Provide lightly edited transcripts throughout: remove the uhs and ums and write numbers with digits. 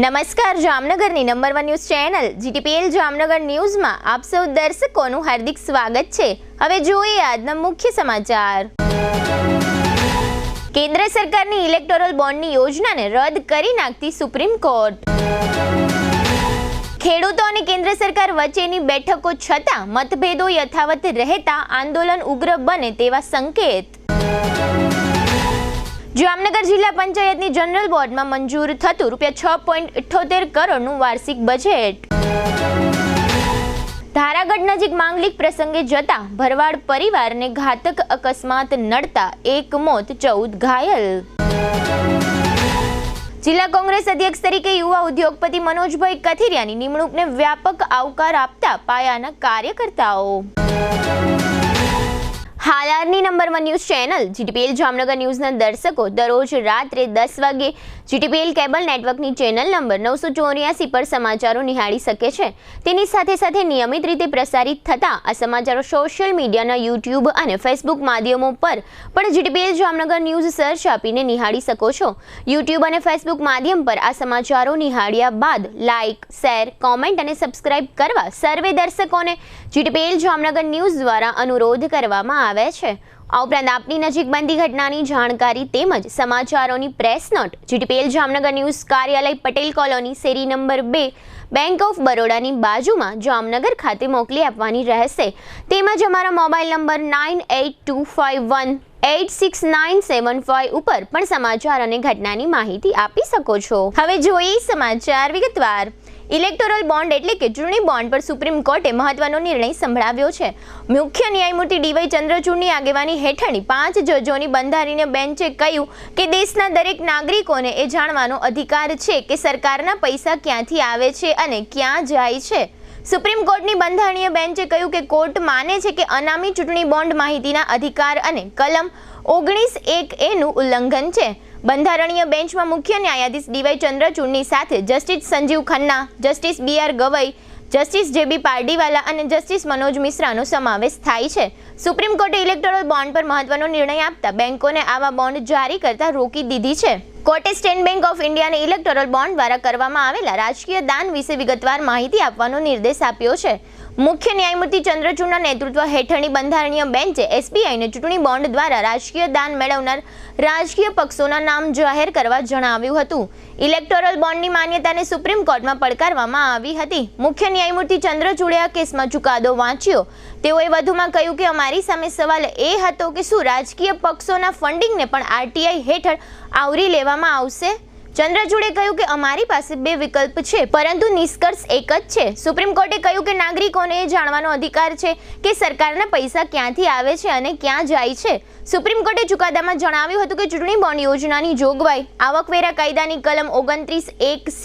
નમસ્કાર, જામનગરની number 1 news channel GTPL Jamnagar ન્યૂઝમાં આપ સૌ દર્શકોનું હાર્દિક સ્વાગત છે। હવે જોઈએ આજના મુખ્ય સમાચાર। કેન્દ્ર સરકારની ઇલેક્ટોરલ બોન્ડની યોજનાને રદ કરી નાખતી સુપ્રીમ કોર્ટ। ખેડૂતો અને કેન્દ્ર સરકાર વચ્ચેની બેઠકો છતાં મતભેદો યથાવત રહેતા આંદોલન ઉગ્ર બને તેવા સંકેત। જામનગર જિલ્લા પંચાયતની જનરલ બોર્ડમાં મંજૂર થતું ₹6.78 કરોડનું વાર્ષિક બજેટ। ધારાગઢ નજીક માંગલિક પ્રસંગે જતા ભરવાડ પરિવારને ઘાતક અકસ્માત નડતા 1 મોત 14 ઘાયલ। જિલ્લા કોંગ્રેસ અધ્યક્ષ તરીકે યુવા ઉદ્યોગપતિ મનોજભાઈ કથિરિયાની નિમણૂકને વ્યાપક આવકાર આપતા પાયાના કાર્યકર્તાઓ। હાલની number 1 news channel GTPL Jamnagar ન્યૂઝના દર્શકો દરરોજ રાત્રે 10 વાગે જીટીપીએલ કેબલ નેટવર્કની ચેનલ નંબર 984 પર સમાચારો નિહાળી શકે છે। તેની સાથે નિયમિત રીતે પ્રસારિત થતા આ સમાચારો સોશિયલ મીડિયાના યુટ્યુબ અને ફેસબુક માધ્યમો પર પણ જીટીપીએલ જામનગર ન્યૂઝ સર્ચ આપીને નિહાળી શકો છો। યુટ્યુબ અને ફેસબુક માધ્યમ પર આ સમાચારો નિહાળ્યા બાદ લાઇક, શેર, કોમેન્ટ અને સબસ્ક્રાઇબ કરવા સર્વે દર્શકોને જીટીપીએલ જામનગર ન્યૂઝ દ્વારા અનુરોધ કરવામાં આવે છે। આ ઉપરાંત આપની નજીક બનતી ઘટનાની જાણકારી તેમજ સમાચારોની press note GTPL Jamnagar news કાર્યાલય પટેલ કોલોની શેરી નંબર 2 બેંક ઓફ બરોડાની બાજુમાં જામનગર ખાતે મોકલી આપવાની રહેશે। તેમજ અમારા મોબાઈલ નંબર 9825186975 ઉપર પણ સમાચાર અને ઘટનાની માહિતી આપી શકો છો। હવે જોઈએ સમાચાર વિગતવાર। ઇલેક્ટોરલ બોન્ડ એટલે કે ચૂંટણી બોન્ડ પર સુપ્રીમ કોર્ટે મહત્વનો નિર્ણય સંભળાવ્યો છે। મુખ્ય ન્યાયમૂર્તિ ડીવાય ચંદ્રચૂડની આગેવાની હેઠળની 5 જજોની બંધારણીય બેન્ચે કહ્યું કે દેશના દરેક નાગરિકોને એ જાણવાનો અધિકાર છે કે સરકારના પૈસા ક્યાંથી આવે છે અને ક્યાં જાય છે। સુપ્રીમ કોર્ટની બંધારણીય બેન્ચે કહ્યું કે કોર્ટ માને છે કે અનામી ચૂંટણી બોન્ડ માહિતીના અધિકાર અને કલમ 19(1)A નું ઉલ્લંઘન છે। બંધારણીય બેન્ચમાં મુખ્ય ન્યાયાધીશ ડીવાય ચંદ્રચૂડની સાથે justice Sanjiv Khanna, justice BR Gavai, justice JB Pardiwala અને જસ્ટિસ મનોજ મિશ્રાનો સમાવેશ થાય છે। સુપ્રીમ કોર્ટે ઇલેક્ટોરલ બોન્ડ પર મહત્વનો નિર્ણય આપતા બેંકોને આવા બોન્ડ જારી કરતા રોકી દીધી છે। કોર્ટે સ્ટેટ બેંક ઓફ ઇન્ડિયાને ઇલેક્ટોરલ બોન્ડ દ્વારા કરવામાં આવેલા રાજકીય દાન વિશે વિગતવાર માહિતી આપવાનો નિર્દેશ આપ્યો છે। મુખ્ય ન્યાયમૂર્તિ ચંદ્રચૂડના નેતૃત્વ હેઠળની બંધારણીય બેન્ચે SBIને ચૂંટણી બોન્ડ દ્વારા રાજકીય દાન મેળવનાર રાજકીય પક્ષોના નામ જાહેર કરવા જણાવ્યું હતું। ઇલેક્ટોરલ બોન્ડની માન્યતાને સુપ્રીમ કોર્ટમાં પડકારવામાં આવી હતી। મુખ્ય ન્યાયમૂર્તિ ચંદ્રચૂડે આ કેસમાં ચુકાદો વાંચ્યો। તેઓએ વધુમાં કહ્યું કે અમારી સામે સવાલ એ હતો કે શું રાજકીય પક્ષોના ફંડિંગને પણ RTI હેઠળ આવરી લેવામાં આવશે। ચંદ્રચૂડે કહ્યું કે અમારી પાસે 2 વિકલ્પ છે પરંતુ નિષ્કર્ષ એક જ છે। સુપ્રીમ કોર્ટે કહ્યું કે નાગરિકોને એ જાણવાનો અધિકાર છે કે સરકારના પૈસા ક્યાંથી આવે છે અને ક્યાં જાય છે। સુપ્રીમ કોર્ટે ચુકાદામાં જણાવ્યું હતું કે ચૂંટણી બોન્ડ યોજનાની જોગવાઈ આવકવેરા કાયદાની કલમ 29(1)C,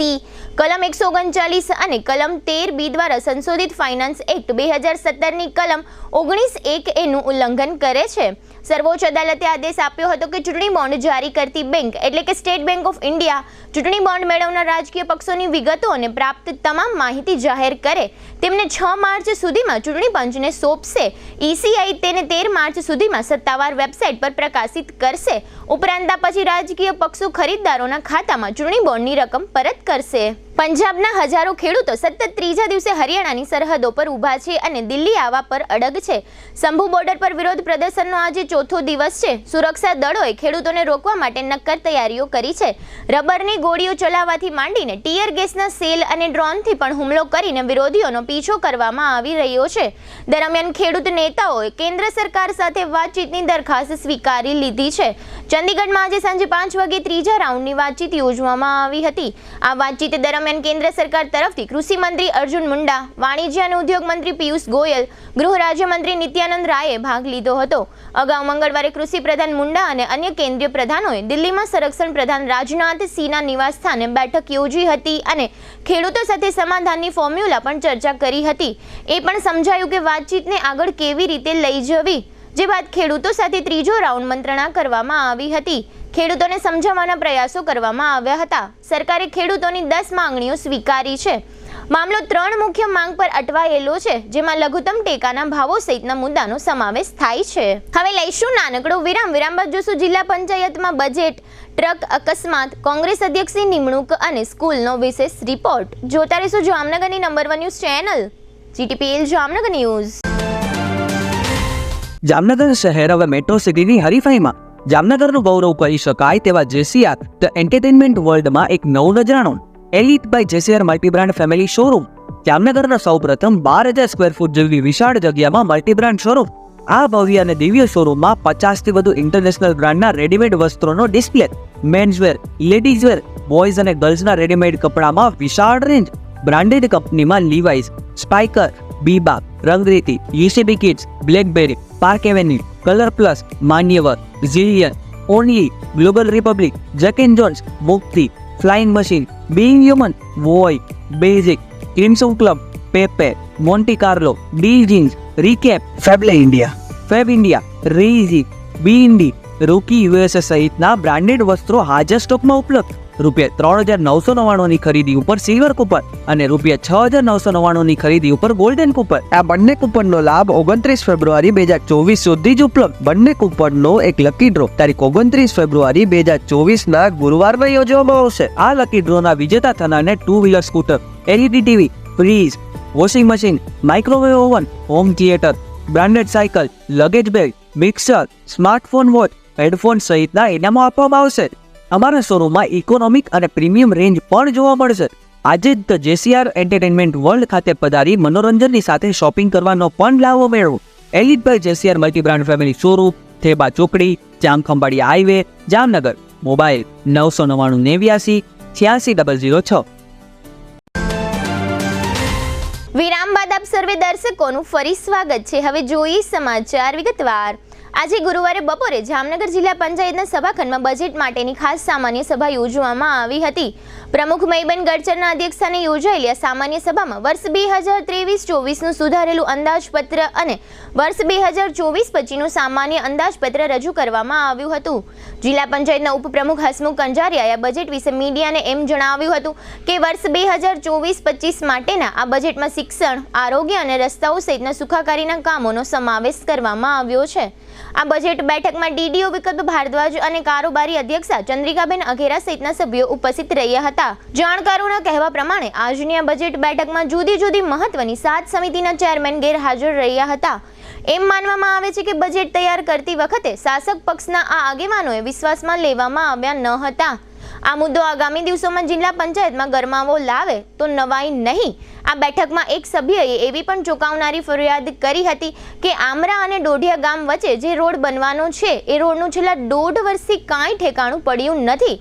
કલમ 139 અને કલમ 13B દ્વારા સંશોધિત ફાઇનાન્સ એક્ટ 2017ની કલમ 19(1)A નું ઉલ્લંઘન કરે છે। સર્વોચ્ચ અદાલતે આદેશ આપ્યો હતો કે ચૂંટણી બોન્ડ જારી કરતી બેંક એટલે કે સ્ટેટ બેંક ઓફ ઇન્ડિયા ચૂંટણી બોન્ડ મેળવનાર રાજકીય પક્ષોની વિગતો અને પ્રાપ્ત તમામ માહિતી જાહેર કરે તેમને 6 માર્ચ સુધીમાં ચૂંટણી પંચને સોંપશે। ECI તેને 13 માર્ચ સુધીમાં સત્તાવાર વેબસાઇટ પર પ્રકાશિત કરશે। ઉપરાંત પછી રાજકીય પક્ષો ખરીદદારોના ખાતામાં ચૂંટણી બોન્ડની રકમ પરત કરશે। પંજાબના હજારો ખેડૂતો સતત ત્રીજા દિવસે હરિયાણાની સરહદો પર ઊભા છે અને દિલ્હી આવવા પર અડગ છે। શંભુ બોર્ડર પર વિરોધ પ્રદર્શનનો આજે 4થો દિવસ છે। સુરક્ષા દળોએ ખેડૂતોને રોકવા માટે નક્કર તૈયારીઓ કરી છે। રબરની ગોળીઓ ચલાવવાથી માંડીને ટીયર ગેસના સેલ અને ડ્રોનથી પણ હુમલો કરીને વિરોધીઓનો પીછો કરવામાં આવી રહ્યો છે। દરમિયાન ખેડૂત નેતાઓએ કેન્દ્ર સરકાર સાથે વાતચીતની દરખાસ્ત સ્વીકારી લીધી છે। ચંદીગઢમાં આજે સાંજે 5 વાગે ત્રીજા રાઉન્ડની વાતચીત યોજવામાં આવી હતી। આ વાતચીત દરમિયાન કેન્દ્ર સરકાર તરફથી કૃષિ મંત્રી અર્જુન મુંડા, વાણિજ્ય અને ઉદ્યોગ મંત્રી પિયુષ ગોયલ, ગૃહ રાજ્યમંત્રી નિત્યાનંદ રાયે ભાગ લીધો હતો। અગાઉ મંગળવારે કૃષિ પ્રધાન મુંડા અને અન્ય કેન્દ્રીય પ્રધાનોએ દિલ્હીમાં સંરક્ષણ પ્રધાન રાજનાથ સિંહના નિવાસસ્થાને બેઠક યોજી હતી અને ખેડૂતો સાથે સમાધાનની ફોર્મ્યુલા પણ ચર્ચા કરી હતી। એ પણ સમજાયું કે વાતચીતને આગળ કેવી રીતે લઈ જવી, જે બાદ ખેડૂતો સાથે ત્રીજો રાઉન્ડ મંત્રણા કરવામાં આવી હતી। ખેડૂતોને સમજાવવાના પ્રયાસો કરવામાં આવ્યા હતા। સરકારે ખેડૂતોની 10 માંગણીઓ સ્વીકારી છે। મામલો 3 મુખ્ય માંગ પર અટવાયેલો છે, જેમાં લઘુત્તમ ટેકાના ભાવો સહિતના મુદ્દાનો સમાવેશ થાય છે. હવે લઈશું નાનકડો વિરામ બાદ જોશું જિલ્લા પંચાયતમાં બજેટ, ટ્રક અકસ્માત, કોંગ્રેસ અધ્યક્ષની નિમણૂક અને સ્કૂલનો વિશેષ રિપોર્ટ. જોતા રહેશો જામનગરની number 1 news channel GTPL Jamnagar news. Jamnagar શહેર હવે મેટ્રો સિટીની હરીફાઈમાં જામનગરનું ગૌરવ કરી શકાય તેવા JCR ધ એન્ટરટેનમેન્ટ વર્લ્ડમાં એક નવું નજરાણું elite by JCR multibrand family showroom. જામનગરના સૌપ્રથમ 12,000 સ્ક્વેર ફૂટ જેવી વિશાળ જગ્યામાં મલ્ટીબ્રાન્ડ શોરૂમ. આ ભવ્ય અને દિવ્ય શોરૂમમાં 50થી વધુ ઇન્ટરનેશનલ બ્રાન્ડના રેડીમેડ વસ્ત્રોનો ડિસ્પ્લે, મેન્સવેર, લેડીઝવેર, બોયઝ અને ગર્લ્સના રેડીમેડ કપડામાં વિશાળ રેન્જ, બ્રાન્ડેડ કંપનીમાં Levi's, Spykar, Biba, Rangriti, UCB kids, Blackberry, Park Avenue, Colour Plus, Manyavar, Zillion, Only, Global Republic, Jack and Jones, મુક્તિ, ફ્લાઇંગ મશીન, બીઇંગ હ્યુમન, વોય, Basic, Crimson Club, Pepe, Monte Carlo, D jeans, Recap, Fab India, રેઝી, બીઇન્ડી, Rocky USA સહિતના branded વસ્ત્રો હાજર સ્ટોકમાં ઉપલબ્ધ. ₹3,999ની ખરીદી ઉપર સિલ્વર કૂપન અને ₹6,999ની ખરીદી ઉપર ગોલ્ડન કૂપન. આ બંને કૂપનનો લાભ 29 ફેબ્રુઆરી 2024 સુધી જ ઉપલબ્ધ. બંને કૂપનનો એક લકી ડ્રો તારીખ 29 ફેબ્રુઆરી 2024ના ગુરુવારના યોજવામાં આવશે. આ લકી ડ્રોના વિજેતા થનારને 2 wheeler scooter, LED TV, fridge, washing machine, microwave oven, home theatre, branded cycle, luggage bag, mixer, smartphone watch, headphone સહિતના ઇનામો આપવામાં આવશે. અમારા શોરૂમમાં ઇકોનોમિક અને પ્રીમિયમ રેન્જ પણ જોવા મળશે. આજે જ ધ JCR એન્ટરટેનમેન્ટ વર્લ્ડ ખાતે પધારી મનોરંજનની સાથે શોપિંગ કરવાનો પણ લાવો મેળવો. Elite by JCR multibrand family showroom, Theba ચોકડી, જામખંભાળિયા હાઈવે, જામનગર. મોબાઈલ 999 89 86 006. વિરામ બાદ આપ સર્વે દર્શકોનું ફરી સ્વાગત છે. હવે જોઈએ સમાચાર વિગતવાર. આજે ગુરુવારે બપોરે જામનગર જિલ્લા પંચાયતના સભાખંડમાં બજેટ માટેની ખાસ સામાન્ય સભા યોજવામાં આવી હતી. પ્રમુખ મહીબેન ગડચરના અધ્યક્ષસ્થાને યોજાયેલી આ સામાન્ય સભામાં વર્ષ 2023-24નું સુધારેલું અંદાજપત્ર અને વર્ષ 2024-25નું સામાન્ય અંદાજપત્ર રજૂ કરવામાં આવ્યું હતું. જિલ્લા પંચાયતના ઉપપ્રમુખ હસમુખ કંજારિયાએ આ બજેટ વિશે મીડિયાને એમ જણાવ્યું હતું કે વર્ષ 2024-25 માટેના આ બજેટમાં શિક્ષણ, આરોગ્ય અને રસ્તાઓ સહિતના સુખાકારીના કામોનો સમાવેશ કરવામાં આવ્યો છે. આ બજેટ બેઠકમાં DDO વિકલ્પ ભારદ્વાજ અને કારોબારી અધ્યક્ષા ચંદ્રિકાબેન અઘેરા સહિતના સભ્યો ઉપસ્થિત રહ્યા હતા. જાણકારોના કહેવા પ્રમાણે આજની આ બજેટ બેઠકમાં જુદી જુદી મહત્વની 7 સમિતિના ચેરમેન ગેરહાજર રહ્યા હતા. એમ માનવામાં આવે છે કે બજેટ તૈયાર કરતી વખતે શાસક પક્ષના આ આગેવાનોએ વિશ્વાસમાં લેવામાં આવ્યા ન હતા. આ મુદ્દો આગામી દિવસોમાં જિલ્લા પંચાયતમાં ગરમાવો લાવે તો નવાઈ નહીં. આ બેઠકમાં એક સભ્યએ એવી પણ ચોંકાવનારી ફરિયાદ કરી હતી કે આમરા અને ડોઢિયા ગામ વચ્ચે જે રોડ બનવાનો છે એ રોડનું છેલ્લા 1.5 વર્ષથી કાંઈ ઠેકાણું પડ્યું નથી.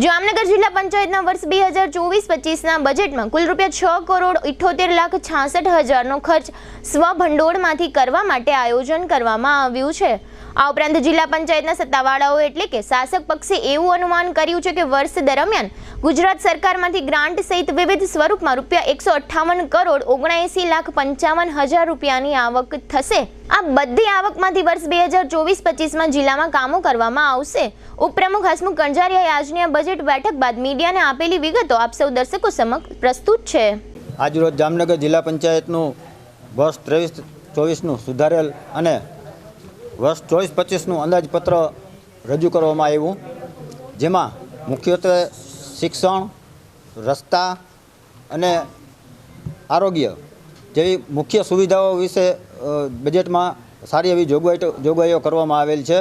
જામનગર જિલ્લા પંચાયતના વર્ષ 2024-25ના બજેટમાં કુલ ₹6,78,66,000નો ખર્ચ સ્વભંડોળમાંથી કરવા માટે આયોજન કરવામાં આવ્યું છે. આ ઉપરાંત જિલ્લા પંચાયતના સત્તાવાળાઓ એટલે કે શાસક પક્ષે એવું અનુમાન કર્યું છે કે વર્ષ દરમિયાન ગુજરાત સરકારમાંથી ગ્રાન્ટ સહિત વિવિધ સ્વરૂપમાં ₹158,79,55,000 આવક થશે. આ બધી આવકમાંથી વર્ષ 2024-25માં જિલ્લામાં કામો કરવામાં આવશે. ઉપપ્રમુખ હસમુખ કંજારિયાએ આજની આ બજેટ બેઠક બાદ મીડિયાને આપેલી વિગતો આપ સૌ દર્શકો સમક્ષ પ્રસ્તુત છે. આજરોજ જામનગર જિલ્લા પંચાયતનું વર્ષ 23-24નું સુધારેલ અને વર્ષ 24-25નું અંદાજપત્ર રજૂ કરવામાં આવ્યું, જેમાં મુખ્યત્વે શિક્ષણ, રસ્તા અને આરોગ્ય જેવી મુખ્ય સુવિધાઓ વિશે બજેટમાં સારી એવી જોગવાઈઓ કરવામાં આવેલ છે.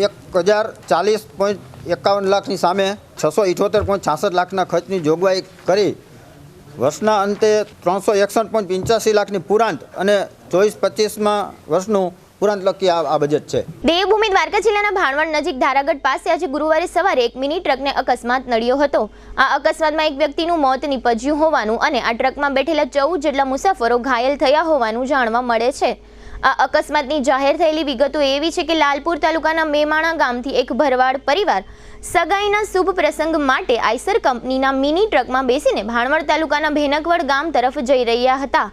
1,040.51 લાખની સામે 678.66 લાખના ખર્ચની જોગવાઈ કરી વર્ષના અંતે 361.85 લાખની પુરાંત અને 24-25માં વર્ષનું પુરાંત લખી આ બજેટ છે. દેવભૂમિ દ્વારકા જિલ્લાના ભાણવડ નજીક ધારાગઢ પાસે આજે ગુરુવારે સવારે એક મિની ટ્રકને અકસ્માત નડ્યો હતો. આ અકસ્માતમાં એક વ્યક્તિનું મોત નીપજ્યું હોવાનું અને આ ટ્રકમાં બેઠેલા 14 જેટલા મુસાફરો ઘાયલ થયા હોવાનું જાણવા મળે છે. આ અકસ્માતની જાહેર થયેલી વિગતો એવી છે કે લાલપુર તાલુકાના મેમાણા ગામથી એક ભરવાડ પરિવાર સગાઈના શુભ પ્રસંગ માટે આઈસર કંપનીના મિની ટ્રકમાં બેસીને ભાણવડ તાલુકાના ભેનકવડ ગામ તરફ જઈ રહ્યા હતા.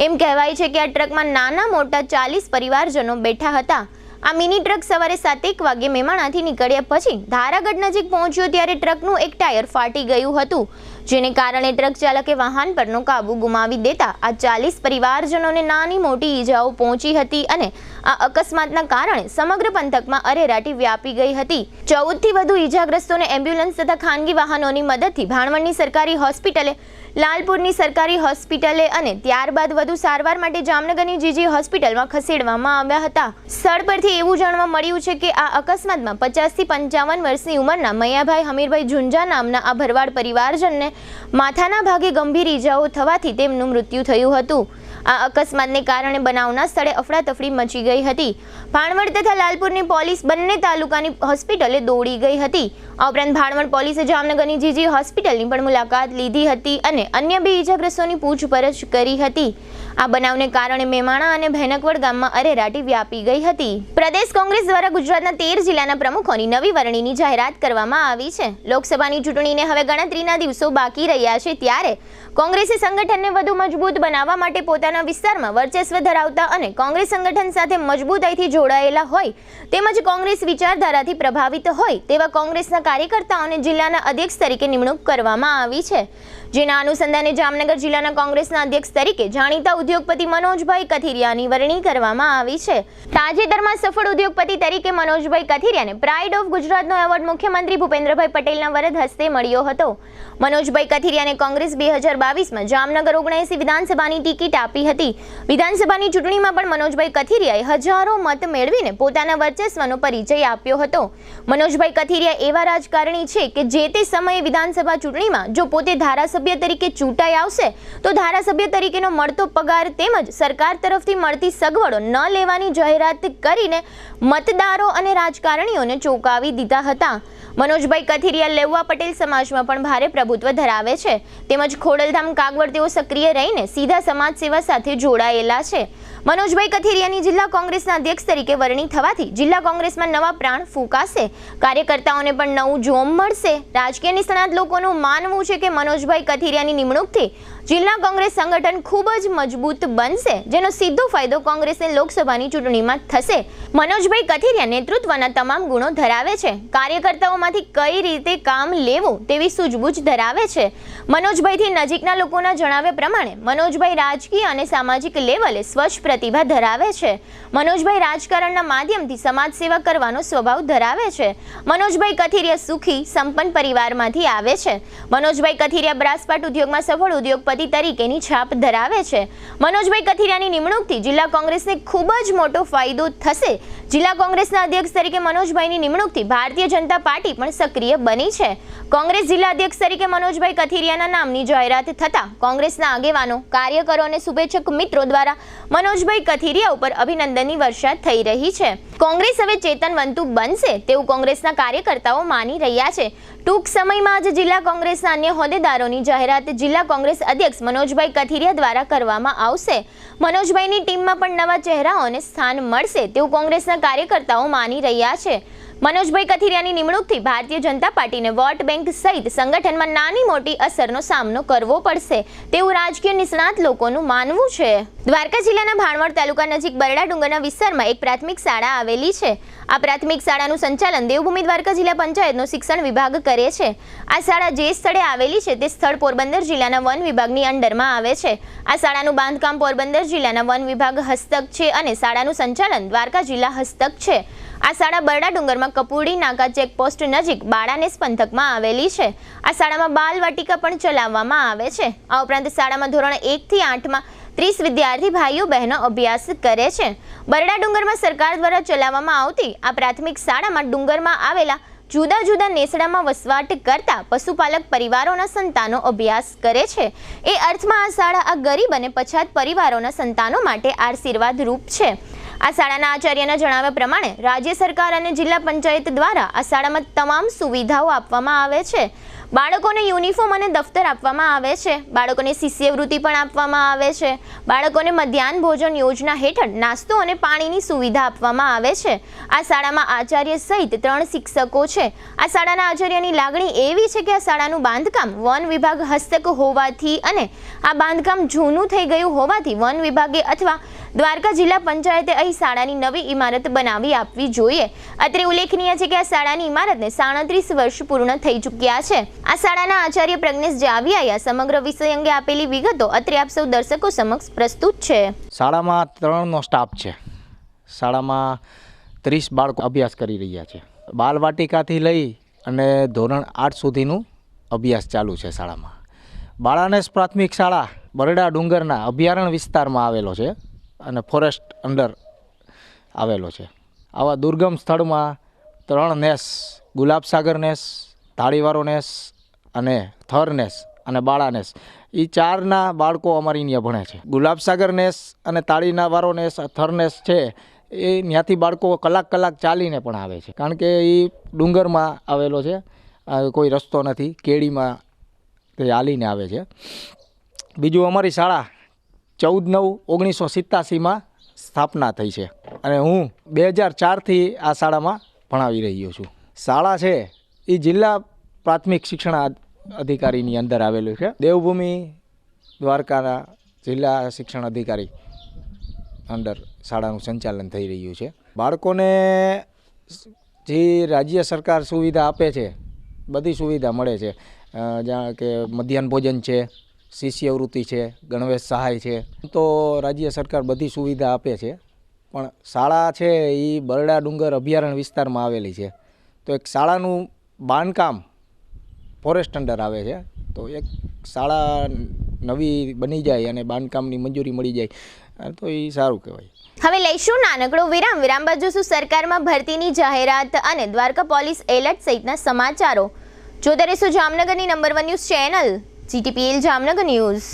એમ કહેવાય છે કે આ ટ્રકમાં નાના મોટા 40 પરિવારજનો બેઠા હતા. આ મિની ટ્રક સવારે 7:01 વાગે મેમાણાથી નીકળ્યા પછી ધારાગઢ નજીક પહોંચ્યો ત્યારે ટ્રકનું એક ટાયર ફાટી ગયું હતું. જેને કારણે ટ્રક ચાલકે વાહન પરનો કાબુ ગુમાવી દેતા આ 40 પરિવારજનોને નાની મોટી ઈજાઓ પહોંચી હતી અને આ અકસ્માતના કારણે સમગ્ર પંથકમાં અરેરાટી વ્યાપી ગઈ હતી. 14 થી વધુ ઈજાગ્રસ્તોને એમ્બ્યુલન્સ તથા ખાનગી વાહનોની મદદથી ભાણવડની સરકારી હોસ્પિટલે, લાલપુરની સરકારી હોસ્પિટલે અને ત્યારબાદ વધુ સારવાર માટે જામનગરની જીજી હોસ્પિટલમાં ખસેડવામાં આવ્યા હતા. સ્થળ પરથી એવું જાણવા મળ્યું છે કે આ અકસ્માતમાં 50 થી 55 વર્ષની ઉંમરના મૈયાભાઈ હમીરભાઈ ઝુંઝા નામના આ ભરવાડ પરિવારજનને માથાના ભાગે ગંભીર ઈજાઓ થવાથી તેમનું મૃત્યુ થયું હતું. આ અકસ્માતને કારણે બનાવના સ્થળે અફડાતફડી મચી ગઈ હતી. ભાણવડ તથા લાલપુરની પોલીસ બંને તાલુકાની હોસ્પિટલે દોડી ગઈ હતી. આ ઉપરાંત ભાણવડ પોલીસે જામનગરની જીજી હોસ્પિટલની પણ મુલાકાત લીધી હતી અને અન્ય 2 ઈજાગ્રસ્તોની પૂછપરછ કરી હતી. આ બનાવને કારણે મેમાણા અને ભેનકવડ ગામમાં અરેરાટી વ્યાપી ગઈ હતી. પ્રદેશ કોંગ્રેસ દ્વારા ગુજરાતના 13 જિલ્લાના પ્રમુખોની નવી વરણીની જાહેરાત કરવામાં આવી છે. લોકસભાની ચૂંટણીને હવે ગણતરીના દિવસો બાકી રહ્યા છે ત્યારે કોંગ્રેસે સંગઠનને વધુ મજબૂત બનાવવા માટે પોતાના વિસ્તારમાં વર્ચસ્વ ધરાવતા અને કોંગ્રેસ સંગઠન સાથે મજબૂતાઈથી જોડાયેલા હોય તેમજ કોંગ્રેસ વિચારધારાથી પ્રભાવિત હોય તેવા કોંગ્રેસના કાર્યકર્તાઓને જિલ્લાના અધ્યક્ષ તરીકે નિમણૂક કરવામાં આવી છે. જેના અનુસંધાને જામનગર જિલ્લાના કોંગ્રેસના અધ્યક્ષ તરીકે જાણીતા ઉદ્યોગપતિ મનોજભાઈ કથિરિયાની વરણી કરવામાં આવી છે. તાજેતરમાં સફળ ઉદ્યોગપતિ તરીકે મનોજભાઈ કથિરિયાને પ્રાઇડ ઓફ ગુજરાતનો એવોર્ડ મુખ્યમંત્રી ભૂપેન્દ્રભાઈ પટેલના વરદ હસ્તે મળ્યો હતો. મનોજભાઈ કથિરિયાને કોંગ્રેસ 2022માં જામનગર 79 વિધાનસભાની ટિકિટ આપી હતી. વિધાનસભાની ચૂંટણીમાં પણ મનોજભાઈ કથિરિયાએ હજારો મત મેળવીને પોતાના વર્ચસ્વનો પરિચય આપ્યો હતો. મનોજભાઈ કથિરિયા એવા રાજકારણી છે કે જે તે સમયે વિધાનસભા ચૂંટણીમાં જો પોતે ધારાસભ્ય તરીકે ચૂંટાઈ આવશે તો ધારાસભ્ય તરીકેનો મળતો પગાર તેમજ સરકાર તરફથી મળતી સગવડો ન લેવાની જાહેરાત કરીને મતદારો અને રાજકારણીઓને ચોંકાવી દીધા હતા. મનોજભાઈ કથિરિયા લેઉવા પટેલ સમાજમાં પણ ભારે પ્રભુત્વ ધરાવે છે તેમજ ખોડલધામ કાગવડ તેઓ સક્રિય રહીને સીધા સમાજ સેવા સાથે જોડાયેલા છે. મનોજભાઈ કથિરિયાની જિલ્લા કોંગ્રેસના અધ્યક્ષ તરીકે વરણી થવાથી જિલ્લા કોંગ્રેસમાં નવા પ્રાણ ફૂંકાશે. કાર્યકર્તાઓને પણ નવું જોમ મળશે. રાજકીય નિષ્ણાત લોકોનું માનવું છે કે મનોજભાઈ કથિરિયાની નિમણૂકથી જિલ્લા કોંગ્રેસ સંગઠન ખૂબ જ મજબૂત બનશે જેનો સીધો ફાયદો કોંગ્રેસને લોકસભાની ચૂંટણીમાં થશે. મનોજભાઈ કથિરિયા નેતૃત્વના તમામ ગુણો ધરાવે છે. કાર્યકર્તાઓમાંથી કઈ રીતે કામ લેવું તેવી સૂઝબૂછ ધરાવે છે. મનોજભાઈથી નજીકના લોકોના જણાવ્યા પ્રમાણે મનોજભાઈ રાજકીય અને સામાજિક લેવલે સ્વચ્છ પ્રતિભા ધરાવે છે. મનોજભાઈ રાજકારણના માધ્યમથી સમાજ સેવા કરવાનો સ્વભાવ ધરાવે છે. મનોજભાઈ કથિરિયા સુખી સંપન્ન પરિવારમાંથી આવે છે. મનોજભાઈ કથિરિયા બ્રાસપાટ ઉદ્યોગમાં સફળ ઉદ્યોગપતિ તરીકેની છાપ ધરાવે છે. મનોજભાઈ કથિરિયાની નિમણૂકથી જિલ્લા કોંગ્રેસને ખૂબ જ મોટો ફાયદો થશે. જિલ્લા કોંગ્રેસના અધ્યક્ષ તરીકે મનોજભાઈની નિમણૂકથી ભારતીય જનતા પાર્ટી પણ સક્રિય બની છે. કોંગ્રેસ જિલ્લા અધ્યક્ષ તરીકે મનોજભાઈ કથિરિયાના નામની જાહેરાત થતા કોંગ્રેસના આગેવાનો, કાર્યકરો અને શુભેચ્છક મિત્રો દ્વારા મનોજભાઈ કથિરિયા ઉપર અભિનંદનની વર્ષા થઈ રહી છે. કોંગ્રેસ હવે ચેતનવંતુ બનશે તેવું કોંગ્રેસના કાર્યકર્તાઓ માની રહ્યા છે. ટૂંક સમયમાં જ જિલ્લા કોંગ્રેસના અન્ય હોદ્દેદારોની જાહેરાત જિલ્લા કોંગ્રેસ અધ્યક્ષ મનોજભાઈ કથિરિયા દ્વારા કરવામાં આવશે. મનોજભાઈની ટીમમાં પણ નવા ચહેરાઓને સ્થાન મળશે તેવું કોંગ્રેસના કાર્યકર્તાઓ માની રહ્યા છે. મનોજભાઈ કથિરિયાની નિમણૂકથી ભારતીય જનતા પાર્ટીને વોટ બેંક સહિત સંગઠનમાં નાની મોટી અસરનો સામનો કરવો પડશે તેવું રાજકીય નિષ્ણાત લોકોનું માનવું છે. દ્વારકા જિલ્લાના ભાણવડ તાલુકા નજીક બરડા ડુંગરના વિસ્તારમાં એક પ્રાથમિક શાળા આવેલી છે. આ પ્રાથમિક શાળાનું સંચાલન દેવભૂમિ દ્વારકા જિલ્લા પંચાયતનો શિક્ષણ વિભાગ કરે છે. આ શાળા જે સ્થળે આવેલી છે તે સ્થળ પોરબંદર જિલ્લાના વન વિભાગની અંડરમાં આવે છે. આ શાળાનું બાંધકામ પોરબંદર જિલ્લાના વન વિભાગ હસ્તક છે અને શાળાનું સંચાલન દ્વારકા જિલ્લા હસ્તક છે. આ શાળા બરડા ડુંગરમાં કપુરડી નાકા ચેકપોસ્ટ નજીક બાળાનેસ પંથકમાં આવેલી છે. આ શાળામાં બાલ વાટિકા પણ ચલાવવામાં આવે છે. આ ઉપરાંત શાળામાં ધોરણ 1 થી 8માં 30 વિદ્યાર્થી ભાઈઓ બહેનો અભ્યાસ કરે છે. બરડા ડુંગરમાં સરકાર દ્વારા ચલાવવામાં આવતી આ પ્રાથમિક શાળામાં ડુંગરમાં આવેલા જુદા જુદા નેસડામાં વસવાટ કરતા પશુપાલક પરિવારોના સંતાનો અભ્યાસ કરે છે. એ અર્થમાં આ શાળા આ ગરીબ અને પછાત પરિવારોના સંતાનો માટે આશીર્વાદ રૂપ છે. આ શાળાના આચાર્યના જણાવ્યા પ્રમાણે રાજ્ય સરકાર અને જિલ્લા પંચાયત દ્વારા આ શાળામાં તમામ સુવિધાઓ આપવામાં આવે છે. બાળકોને યુનિફોર્મ અને દફતર આપવામાં આવે છે. બાળકોને શિષ્યવૃત્તિ પણ આપવામાં આવે છે. બાળકોને મધ્યાહન ભોજન યોજના હેઠળ નાસ્તો અને પાણીની સુવિધા આપવામાં આવે છે. આ શાળામાં આચાર્ય સહિત 3 શિક્ષકો છે. આ શાળાના આચાર્યની લાગણી એવી છે કે આ શાળાનું બાંધકામ વન વિભાગ હસ્તક હોવાથી અને આ બાંધકામ જૂનું થઈ ગયું હોવાથી વન વિભાગે અથવા દ્વારકા જિલ્લા પંચાયતે અહીં શાળાની નવી ઇમારત બનાવી આપવી જોઈએ. અત્રે ઉલ્લેખનીય છે કે આ શાળાની ઇમારતને 37 વર્ષ પૂર્ણ થઈ ચૂક્યા છે. આ શાળાના આચાર્ય પ્રજ્ઞેશ જાવિયાએ સમગ્ર વિષય અંગે આપેલી વિગતો અત્રે આપ સૌ દર્શકો સમક્ષ પ્રસ્તુત છે. શાળામાં 3નો સ્ટાફ છે. શાળામાં 30 બાળકો અભ્યાસ કરી રહ્યા છે. બાલવાટિકાથી લઈ અને ધોરણ 8 સુધીનું અભ્યાસ ચાલુ છે શાળામાં. બાળાનેસ પ્રાથમિક શાળા બરડા ડુંગરના અભયારણ્ય વિસ્તારમાં આવેલો છે અને ફોરેસ્ટ અંડર આવેલો છે. આવા દુર્ગમ સ્થળમાં 3 નેસ, ગુલાબસાગર નેસ, તાળીવાળો નેસ અને થર નેસ અને બાળાનેસ, એ 4ના બાળકો અમારી અહીંયા ભણે છે. ગુલાબસાગર નેસ અને તાળીવાળો નેસ, થર નેસ છે એ ત્યાંથી બાળકો કલાક ચાલીને પણ આવે છે, કારણ કે એ ડુંગરમાં આવેલો છે, કોઈ રસ્તો નથી, કેડીમાં તે હાલીને આવે છે. બીજું, અમારી શાળા 14/9/1987માં સ્થાપના થઈ છે અને હું 2004થી આ શાળામાં ભણાવી રહ્યો છું. શાળા છે એ જિલ્લા પ્રાથમિક શિક્ષણ અધિકારીની અંદર આવેલું છે. દેવભૂમિ દ્વારકાના જિલ્લા શિક્ષણ અધિકારી અંડર શાળાનું સંચાલન થઈ રહ્યું છે. બાળકોને જે રાજ્ય સરકાર સુવિધા આપે છે બધી સુવિધા મળે છે, જ્યાં કે મધ્યાહન ભોજન છે, શિષ્યવૃત્તિ છે, ગણવેશ સહાય છે, તો રાજ્ય સરકાર બધી સુવિધા આપે છે. પણ શાળા છે એ બરડા ડુંગર અભયારણ્ય વિસ્તારમાં આવેલી છે, તો એક શાળાનું બાંધકામ ફોરેસ્ટ અંડર આવે છે, તો એક શાળા નવી બની જાય અને બાંધકામની મંજૂરી મળી જાય તો એ સારું કહેવાય. હવે લઈશું નાનકડો વિરામ બાદ જોશું સરકારમાં ભરતીની જાહેરાત અને દ્વારકા પોલીસ એલર્ટ સહિતના સમાચારો. જોતા રહેશો જામનગરની number 1 news channel GTPL Jamnagar news.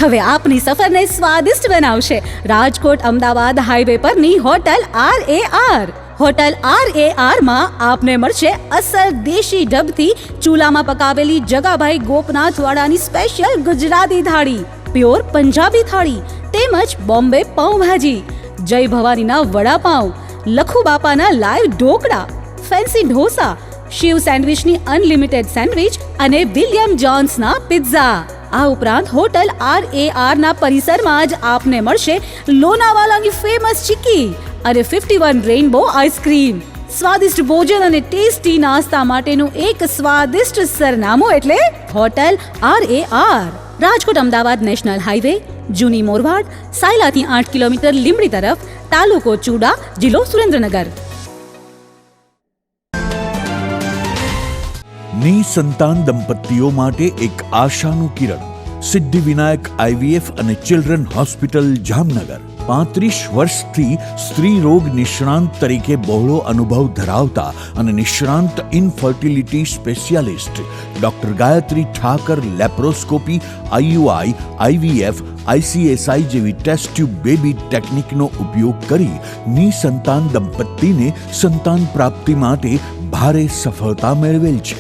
હવે આપની સફરને સ્વાદિષ્ટ બનાવશે રાજકોટ અમદાવાદ હાઈવે પરની હોટલ RAR. હોટલ RAR માં આપને મળશે અસલ દેશી ઢબથી ચૂલામાં પકાવેલી જગાભાઈ ગોપનાથ વાળાની સ્પેશિયલ ગુજરાતી થાળી, પ્યોર પંજાબી થાળી તેમજ બોમ્બે પાઉંભાજી, જય ભવાનીના વડાપાઉં, લખુ બાપાના લાઈવ ઢોકળા, ફેન્સી ઢોસા, શિવ સેન્ડવિચની અનલિમિટેડ સેન્ડવિચ અને વિલિયમ જોન્સના પિઝા. આ ઉપરાંત હોટલ RAR ના પરિસરમાં જ આપને મળશે લોનાવાલાની ફેમસ ચીકી અને 51 રેઇનબો આઈસ્ક્રીમ. સ્વાદિષ્ટ ભોજન અને ટેસ્ટી નાસ્તા માટેનું એક સ્વાદિષ્ટ સરનામું એટલે hotel RAR. Rajkot Ahmedabad national highway, જૂની મોરવાડ, સાયલાથી 8 કિલોમીટર લીંબડી તરફ, તાલુકો ચૂડા, જિલ્લો સુરેન્દ્રનગર. નિસંતાન દંપતીઓ માટે એક આશાનું કિરણ. સિદ્ધિવિનાયક IVF અને ચિલ્ડ્રન હોસ્પિટલ જામનગર. 35 વર્ષથી સ્ત્રી રોગ નિષ્ણાંત તરીકે બહોળો અનુભવ ધરાવતા અને નિષ્ણાંત infertility specialist doctor Gayatri Thakar laparoscopy, IUI, IVF, ICSI જેવી ટેસ્ટ ટ્યુબ બેબી ટેકનિકનો ઉપયોગ કરી નિસંતાન દંપતીને સંતાન પ્રાપ્તિ માટે ભારે સફળતા મેળવેલ છે.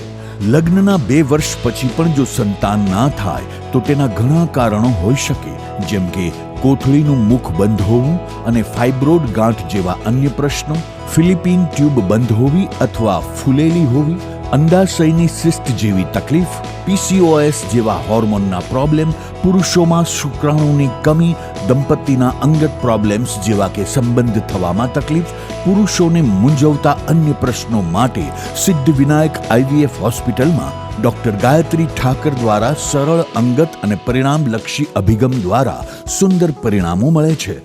લગ્નના 2 વર્ષ પછી પણ જો સંતાન ના થાય તો તેના ઘણા કારણો હોઈ શકે, જેમ કે કોથળીનું મુખ બંધ હોવું અને ફાઇબ્રોડ ગાંઠ જેવા અન્ય પ્રશ્નો, ફિલિપિન ટ્યુબ બંધ હોવી અથવા ફૂલેલી હોવી, અંડાશયની સિસ્ટ જેવી તકલીફ, PCOS જેવા હોર્મોનના પ્રોબ્લેમ, પુરુષોમાં શુક્રાણુની કમી, દંપતીના અંગત પ્રોબ્લેમ્સ જેવા કે સંબંધ થવામાં તકલીફ, પુરુષોને મૂંઝવતા અન્ય પ્રશ્નો માટે સિદ્ધિવિનાયક IVF હોસ્પિટલમાં ડોક્ટર ગાયત્રી ઠાકર દ્વારા સરળ, અંગત અને પરિણામલક્ષી અભિગમ દ્વારા સુંદર પરિણામો મળે છે.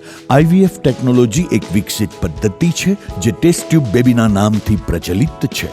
IVF ટેકનોલોજી એક વિકસિત પદ્ધતિ છે જે ટેસ્ટ ટ્યુબ બેબીના નામથી પ્રચલિત છે.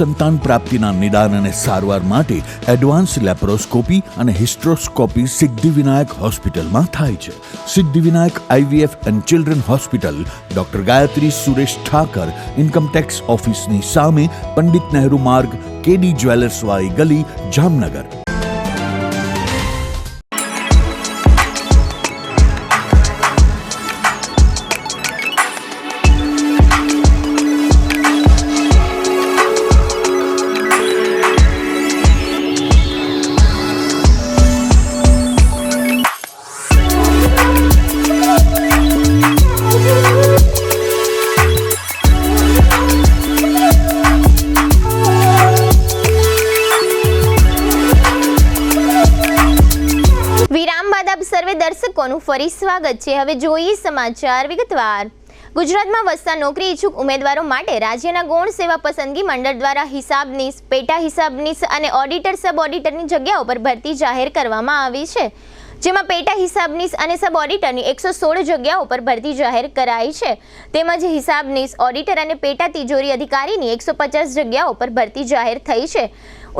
સંતાન પ્રાપ્તિના નિદાન અને સારવાર માટે એડવાન્સ લેપ્રોસ્કોપી અને હિસ્ટ્રોસ્કોપી સિદ્ધિવિનાયક હોસ્પિટલમાં થાય છે. Siddhivinayak IVF and children hospital doctor Gayatri Suresh Thakar, income tax ઓફિસની સામે, પંડિત નહેરુ માર્ગ, KD જ્વેલર્સવાળી ગલી, જામનગર. વિરામ બાદ આપ સર્વે દર્શકોનું ફરી સ્વાગત છે. હવે જોઈએ સમાચાર વિગતવાર. ગુજરાતમાં વસતા નોકરી ઈચ્છુક ઉમેદવારો માટે રાજ્યના ગૌણ સેવા પસંદગી મંડળ દ્વારા હિસાબનીશ, પેટા હિસાબનીશ અને ઓડિટર સબ ઓડિટરની જગ્યાઓ પર ભરતી જાહેર કરવામાં આવી છે, જેમાં પેટા હિસાબનીશ અને સબ ઓડિટરની 116 જગ્યાઓ પર ભરતી જાહેર કરાઈ છે, તેમજ હિસાબનીશ, ઓડિટર અને પેટા તિજોરી અધિકારીની 150 જગ્યાઓ પર ભરતી જાહેર થઈ છે.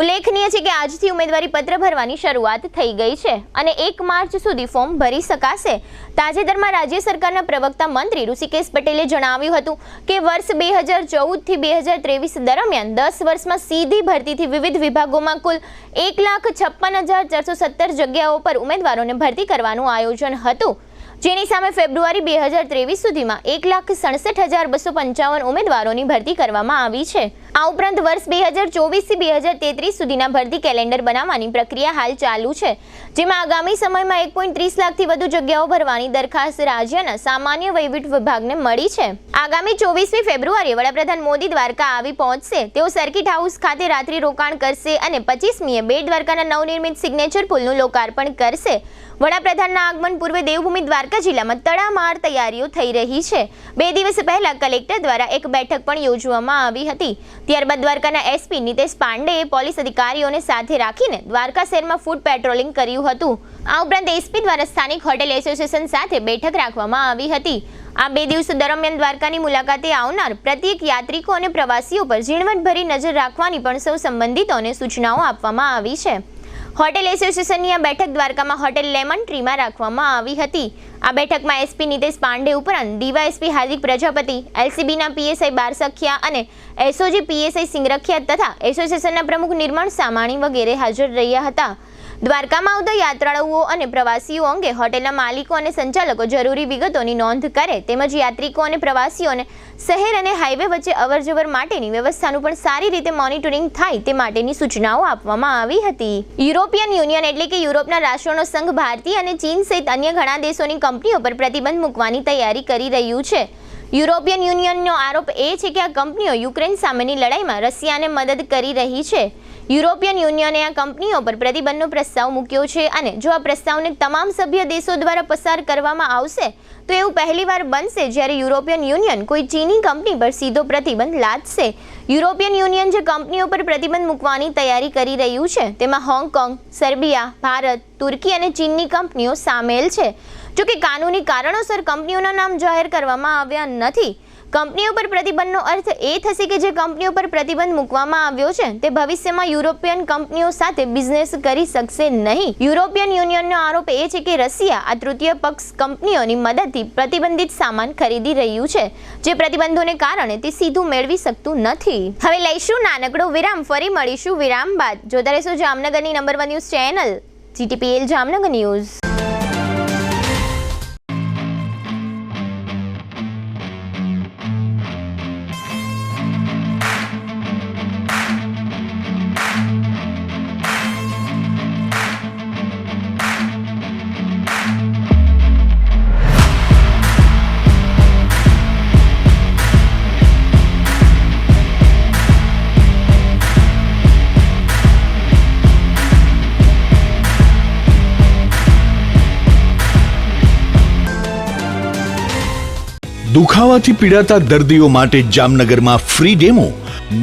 ઉલ્લેખનીય છે કે આજથી ઉમેદવારી પત્ર ભરવાની શરૂઆત થઈ ગઈ છે અને 1 માર્ચ સુધી ફોર્મ ભરી શકાશે. તાજેતરમાં રાજ્ય સરકારના પ્રવક્તા મંત્રી ઋષિકેશ પટેલે જણાવ્યું હતું કે વર્ષ 2014 થી 2023 દરમિયાન 10 વર્ષમાં સીધી ભરતીથી વિવિધ વિભાગોમાં કુલ 1,56,417 જગ્યાઓ પર ઉમેદવારોને ભરતી કરવાનું આયોજન હતું, જેની સામે ફેબ્રુઆરી 2023 સુધીમાં 1,67,255 ઉમેદવારોની ભરતી કરવામાં આવી છે. આ ઉપરાંત વર્ષ 2024 થી 2033 સુધીના ભરતી કેલેન્ડર બનાવવાની પ્રક્રિયા હાલ ચાલુ છે, જેમાં આગામી સમયમાં 1.30 લાખથી વધુ જગ્યાઓ ભરવાની દરખાસ્ત રાજ્યના સામાન્ય વહીવટ વિભાગને મળી છે. આગામી 24મી ફેબ્રુઆરીએ વડાપ્રધાન મોદી દ્વારકા આવી પહોંચશે. તેઓ સર્કિટ હાઉસ ખાતે રાત્રિ રોકાણ કરશે અને 25મીએ બેટ દ્વારકાના નવનિર્મિત સિગ્નેચર પુલનું લોકાર્પણ કરશે. વડાપ્રધાનના આગમન પૂર્વે દેવભૂમિ દ્વારકા જિલ્લામાં તડામાર તૈયારીઓ થઈ રહી છે. 2 દિવસ પહેલા કલેક્ટર દ્વારા એક બેઠક પણ યોજવામાં આવી હતી. ત્યારબાદ દ્વારકાના એસપી નિતેશ પાંડેએ પોલીસ અધિકારીઓને સાથે રાખીને દ્વારકા શહેરમાં ફૂડ પેટ્રોલિંગ કર્યું હતું. આ ઉપરાંત એસપી દ્વારા સ્થાનિક હોટેલ એસોસિએશન સાથે બેઠક રાખવામાં આવી હતી. આ 2 દિવસ દરમિયાન દ્વારકાની મુલાકાતે આવનાર પ્રત્યેક યાત્રિકો અને પ્રવાસીઓ પર ઝીણવટભરી નજર રાખવાની પણ સૌ સંબંધિતોને સૂચનાઓ આપવામાં આવી છે. હોટેલ એસોસિએશનની આ બેઠક દ્વારકામાં હોટેલ લેમન ટ્રીમાં રાખવામાં આવી હતી. આ બેઠકમાં એસપી નિતેશ પાંડે ઉપરાંત ડીવાયએસપી હાર્દિક પ્રજાપતિ, એલસીબીના પીએસઆઈ બારસખિયા અને એસઓજી પીએસઆઈ સિંગરખિયા તથા એસોસિએશનના પ્રમુખ નિર્મળ સામાણી વગેરે હાજર રહ્યા હતા. દ્વારકામાં આવતા યાત્રાળુઓ અને પ્રવાસીઓ અંગે હોટેલના માલિકો અને સંચાલકો જરૂરી વિગતોની નોંધ કરે, તેમજ યાત્રિકો અને પ્રવાસીઓને શહેર અને હાઈવે વચ્ચે અવરજવર માટેની વ્યવસ્થાનું પણ સારી રીતે મોનિટરિંગ થાય તે માટેની સૂચનાઓ આપવામાં આવી હતી. યુરોપિયન યુનિયન એટલે કે યુરોપના રાષ્ટ્રોનો સંઘ ભારતીય અને ચીન સહિત અન્ય ઘણા દેશોની કંપનીઓ પર પ્રતિબંધ મૂકવાની તૈયારી કરી રહ્યું છે. યુરોપિયન યુનિયનનો આરોપ એ છે કે આ કંપનીઓ યુક્રેન સામેની લડાઈમાં રશિયાને મદદ કરી રહી છે. યુરોપિયન યુનિયને આ કંપનીઓ પર પ્રતિબંધનો પ્રસ્તાવ મૂક્યો છે અને જો આ પ્રસ્તાવને તમામ સભ્ય દેશો દ્વારા પસાર કરવામાં આવશે તો એવું પહેલીવાર બનશે જ્યારે યુરોપિયન યુનિયન કોઈ ચીની કંપની પર સીધો પ્રતિબંધ લાદશે. યુરોપિયન યુનિયન જે કંપનીઓ પર પ્રતિબંધ મૂકવાની તૈયારી કરી રહ્યું છે તેમાં હોંગકોંગ, સર્બિયા, ભારત, તુર્કી અને ચીનની કંપનીઓ સામેલ છે. જોકે કાનૂની કારણોસર કંપનીઓના નામ જાહેર કરવામાં આવ્યા નથી. કંપનીઓ પર પ્રતિબંધનો અર્થ એ થશે કે જે કંપનીઓ પર પ્રતિબંધ મૂકવામાં આવ્યો છે તે ભવિષ્યમાં યુરોપિયન કંપનીઓ સાથે બિઝનેસ કરી શકશે નહીં. યુરોપિયન યુનિયનનો આરોપ એ છે કે રશિયા આ તૃતીય પક્ષ કંપનીઓની મદદથી પ્રતિબંધિત સામાન ખરીદી રહ્યું છે, જે પ્રતિબંધોને કારણે તે સીધું મેળવી શકતું નથી. હવે લઈશું નાનકડો વિરામ, ફરી મળીશું વિરામ બાદ. જોતા રહેશો જામનગરની number 1 news channel GTPL Jamnagar news. દુખાવાથી પીડાતા દર્દીઓ માટે જામનગરમાં free demo.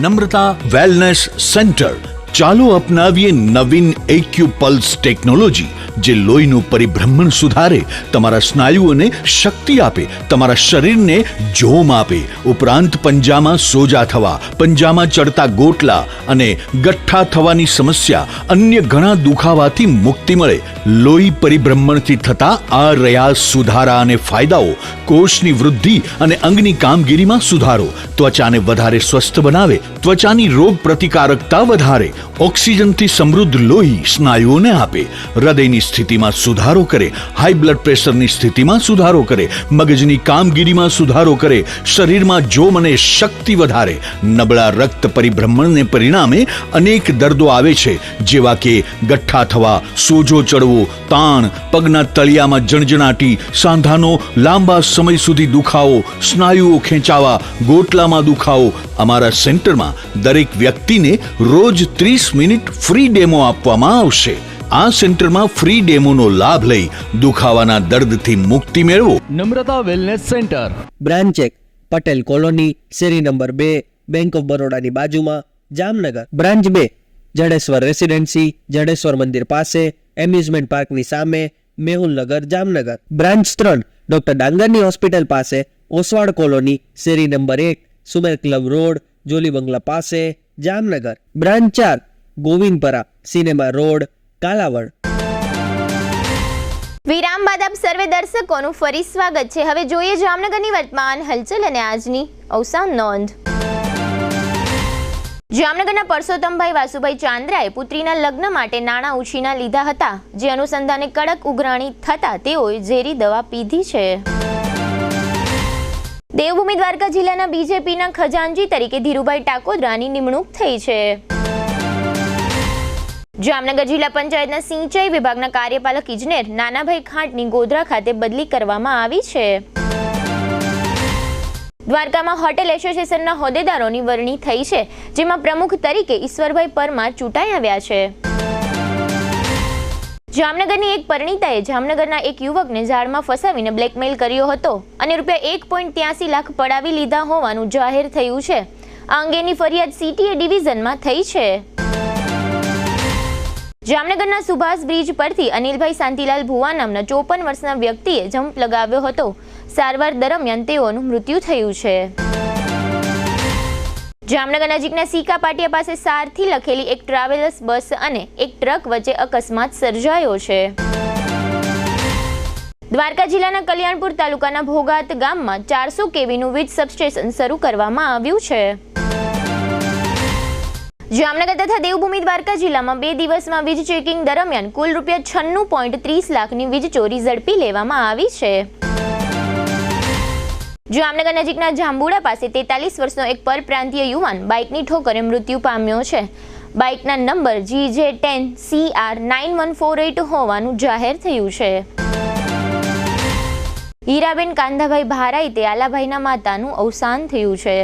Namrata wellness centre. ચાલો અપનાવીએ નવીન એક્યુ પલ્સ ટેકનોલોજી, જે લોહીનું પરિભ્રમણ સુધારે, તમારા સ્નાયુઓને શક્તિ આપે, તમારા શરીરને જોમ આપે. ઉપરાંત પંજામાં સોજા થવા, પંજામાં ચડતા ગોટલા અને ગઠ્ઠા થવાની સમસ્યા, અન્ય ઘણા દુખાવાથી મુક્તિ મળે. લોહી પરિભ્રમણથી થતા આ રહ્યા સુધારા અને ફાયદાઓ. કોષની વૃદ્ધિ અને અંગની કામગીરીમાં સુધારો, ત્વચાને વધારે સ્વસ્થ બનાવે, ત્વચાની રોગ પ્રતિકારકતા વધારે, ઓક્સિજનથી સમૃદ્ધ લોહી સ્નાયુઓને આપે, હૃદયની સ્થિતિમાં સુધારો કરે, હાઈ બ્લડ પ્રેશરની સ્થિતિમાં સુધારો કરે, મગજની કામગીરીમાં સુધારો કરે, શરીરમાં જોમ અને શક્તિ વધારે. નબળા રક્ત પરિભ્રમણને પરિણામે અનેક દર્દો આવે છે, જેવા કે ગઠ્ઠા થવા, સોજો ચડવો, તાણ, પગના તળિયામાં જણજણાટી, સાંધાનો લાંબા સમય સુધી દુખાવો, સ્નાયુઓ ખેંચાવા, ગોટલામાં દુખાવો. અમારા સેન્ટરમાં દરેક વ્યક્તિને રોજ 30 મિનિટ ફ્રી ડેમો આપવામાં આવશે. આ સેન્ટરમાં ફ્રી ડેમોનો લાભ લઈ દુખાવાના દર્દથી મુક્તિ મેળવો. Namrata wellness centre, branch 1 Patel colony, શેરી નંબર 2, બેંક ઓફ બરોડાની બાજુમાં, જામનગર. બ્રાન્ચ 2 જડેશ્વર રેસિડેન્સી, જડેશ્વર મંદિર પાસે, એમ્યુઝમેન્ટ પાર્કની સામે, મેહુલનગર, જામનગર. બ્રાન્ચ 3 ડોક્ટર ડાંગરની હોસ્પિટલ પાસે, ઓસવાડ કોલોની, શેરી number 1, Sumer club road, jolly બંગલા પાસે, Jamnagar. Branch 4 Govindpara, cinema road, Kalavad. વિરામ બાદ આપ સર્વે દર્શકોનું ફરી સ્વાગત છે. હવે જોઈએ જામનગરની વર્તમાન હલચલ અને આજની અવસાન નોંધ. જામનગરના પરસોત્તમભાઈ વાસુભાઈ ચાંદ્રાએ પુત્રીના લગ્ન માટે નાણાં ઉછીના લીધા હતા, જે અનુસંધાને કડક ઉઘરાણી થતા તેઓએ ઝેરી દવા પીધી છે. દેવભૂમિ દ્વારકા જિલ્લાના બીજેપીના ખજાનચી તરીકે ધીરુભાઈ ટાકોદરાની નિમણૂક થઈ છે. જામનગર જિલ્લા પંચાયતના સિંચાઈ વિભાગના કાર્યપાલક ઇજનેર નાનાભાઈ ખાંટની ગોધરા ખાતે બદલી કરવામાં આવી છે. દ્વારકામાં હોટેલ એસોસિએશનના હોદ્દેદારોની વરણી થઈ છે, જેમાં પ્રમુખ તરીકે ઈશ્વરભાઈ પરમાર ચૂંટાઈ આવ્યા છે. જામનગરની એક પરિણીતાએ જામનગરના એક યુવકને ઝાડમાં ફસાવીને બ્લેકમેલ કર્યો હતો અને ₹1.83 લાખ પડાવી લીધા હોવાનું જાહેર થયું છે. આ અંગેની ફરિયાદ CTA ડિવિઝનમાં થઈ છે. જામનગરના સુભાષ બ્રિજ પરથી અનિલભાઈ શાંતિલાલ ભુવા નામના 54 વર્ષના વ્યક્તિએ જમ્પ લગાવ્યો હતો. સારવાર દરમિયાન તેઓનું મૃત્યુ થયું છે. જામનગર નજીકના સિકા પાટિયા પાસે સારથી લખેલી એક ટ્રાવેલર્સ બસ અને એક ટ્રક વચ્ચે અકસ્માત સર્જાયો છે. દ્વારકા જિલ્લાના કલ્યાણપુર તાલુકાના ભોગાત ગામમાં 400 kVનું વીજ સબસ્ટેશન શરૂ કરવામાં આવ્યું છે. જામનગર તથા દેવભૂમિ દ્વારકા જિલ્લામાં 2 દિવસમાં વીજ ચેકિંગ દરમિયાન કુલ ₹96.30 લાખની વીજ ચોરી ઝડપી લેવામાં આવી છે. જામનગર નજીકના જાંબુડા પાસે 43 વર્ષનો એક પરપ્રાંતીય યુવાન બાઇકની ઠોકરે મૃત્યુ પામ્યો છે. બાઇકના નંબર GJ10CR9148 હોવાનું જાહેર થયું છે. હીરાબેન કાંધાભાઈ ભારાઈતે આલાભાઈના માતાનું અવસાન થયું છે.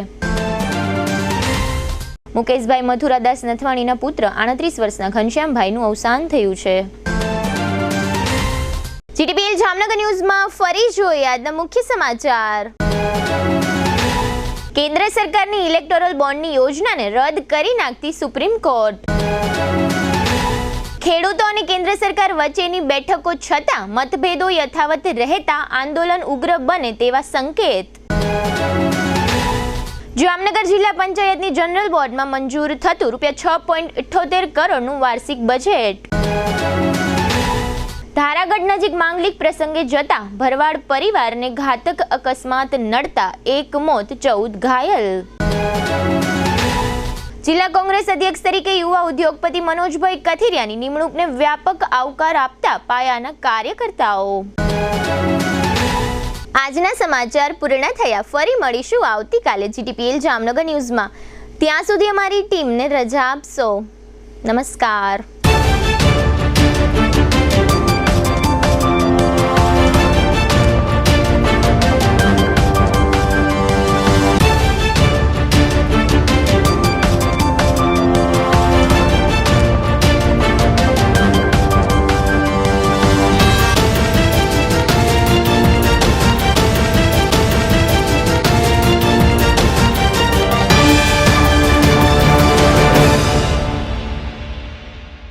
મુકેશભાઈ મથુરાદાસ નથવાણીના પુત્ર 38 વર્ષના ઘનશ્યામભાઈનું અવસાન થયું છે. GTPL જામનગર ન્યૂઝમાં ફરી જોઈએ આજના મુખ્ય સમાચાર. કેન્દ્ર સરકારની ઇલેક્ટોરલ બોન્ડની યોજનાને રદ કરી નાખતી સુપ્રીમ કોર્ટ. ખેડૂતો અને કેન્દ્ર સરકાર વચ્ચેની બેઠકો છતાં મતભેદો યથાવત રહેતા આંદોલન ઉગ્ર બને તેવા સંકેત. જામનગર જિલ્લા પંચાયતની જનરલ બોર્ડમાં મંજૂર થતું ₹6.78 કરોડનું વાર્ષિક બજેટ. ધારાગઢ નજીક માંગલિક પ્રસંગે જતા ભરવાડ પરિવારને ઘાતક અકસ્માત નડતા 1 મોત 14 ઘાયલ. જિલ્લા કોંગ્રેસ અધ્યક્ષ તરીકે યુવા ઉદ્યોગપતિ મનોજભાઈ કથિરિયાની નિમણૂકને વ્યાપક આવકાર આપતા પાયાના કાર્યકર્તાઓ. આજના સમાચાર પૂર્ણ થયા. ફરી મળીશું આવતીકાલે GTPL જામનગર ન્યૂઝમાં. ત્યાં સુધી અમારી ટીમને રજા આપશો. નમસ્કાર.